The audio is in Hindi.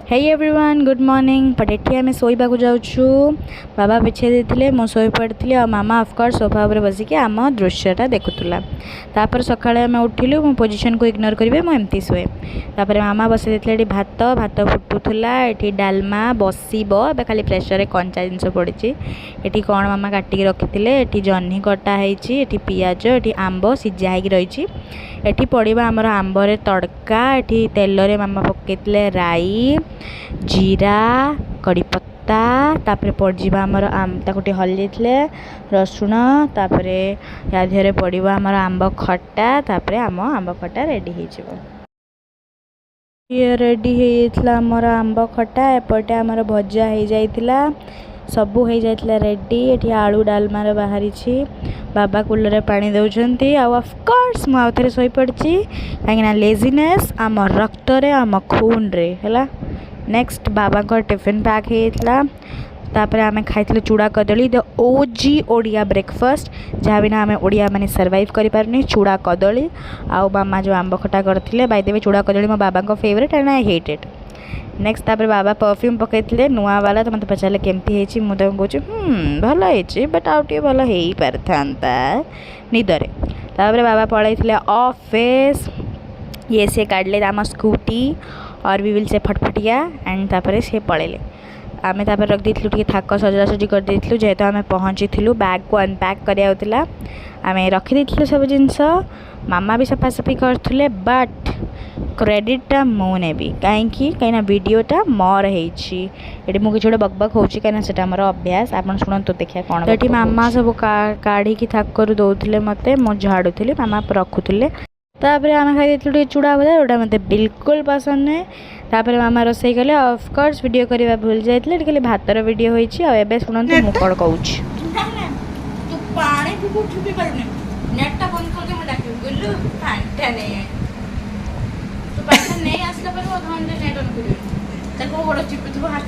Hey everyone good morning but एटी आम शोवा जाऊँ बाबा बिछे देते मो शो पड़ी और मामा ऑफकोर्स सोफा उपर बसिक आम दृश्यटा देखुला। तापर सकाଳେ आम उठिलु मो पोजिशन को इग्नोर करेंगे मुझे शुए। तापर मामा बसई देते भात भात फुटुला ये डालमा बसब ए खाली प्रेसर कंचा जिनस पड़ी ये कौन मामा काटिकी रखी ये जह्नी कटा है पियाज ये आंब सीझा हो रही एटी पड़ा आमर आंबर तड़का ये तेल रे मामा पकईले राई जीरा कड़ीपत्ता तापर पड़जा आमर ताकूटे हल्दी रसुण तापर या देहरे पड़ो आमर आंब खटा तापर आम आंब खटा रेडी हो रेडी होता आमर आंब खटा एपटे आमर भजा हो जाइतिला सबू हो जाइतिला रेडी ये आलू डालमार बाहरी बाबा कूलर पानी दौरान ऑफकोर्स मुझे शो पड़ी कहीं लेजीनेस आम रक्त आम खून रे है। नेक्स्ट बाबा को टिफिन पैक होता तापर आम खाई चूड़ा कदली द ओजी ओडिया ब्रेकफास्ट जहाँ भी ना आम ओडिया माने सर्वाइव करें चूड़ा कदली आउ मामा जो आंब खटा करते बाय द वे चूड़ा कदली मो बाबा को favourite and I hate it. Next तापर बाबा परफ्यूम पकईते नुआ वाला तो मत पचारे केमती मुझे मुझे भल है बट आउ टे भल हो पारता निदरे। तापर बाबा पलैते ऑफिस ये से काढ़ले आम स्कूटी और भी विल से फटफटिया एंड तापर से पलैले आम तापर रख देलु टे थाक सजासजी कर देलु जेहेतु आम पहुँची बैग को अनपैक कराला आम रखी सब जिनस मामा भी सफासफी करते बट क्रेडिटा मुझे कहीं वीडियोटा मोर होती मुझे किसी बकबक हो कहीं मोर अभ्यास आप शुणु देखिए कौन ये मामा सब काढ़ी थाक दौले मत मो झाड़ूली मामा रखुले। तापर आम खाई टे चूड़ा भजा जोटा मत बिल्कुल पसंद नुहे। तापर मामा रोसई कले ऑफकोर्स वीडियो करने भूल जाते खाली भातर वीडियो होती शुणु मुझे कौन कहूँ नहीं आसला पर वो धन नेट ऑन करियो ताको गोड़ चिपि हाथ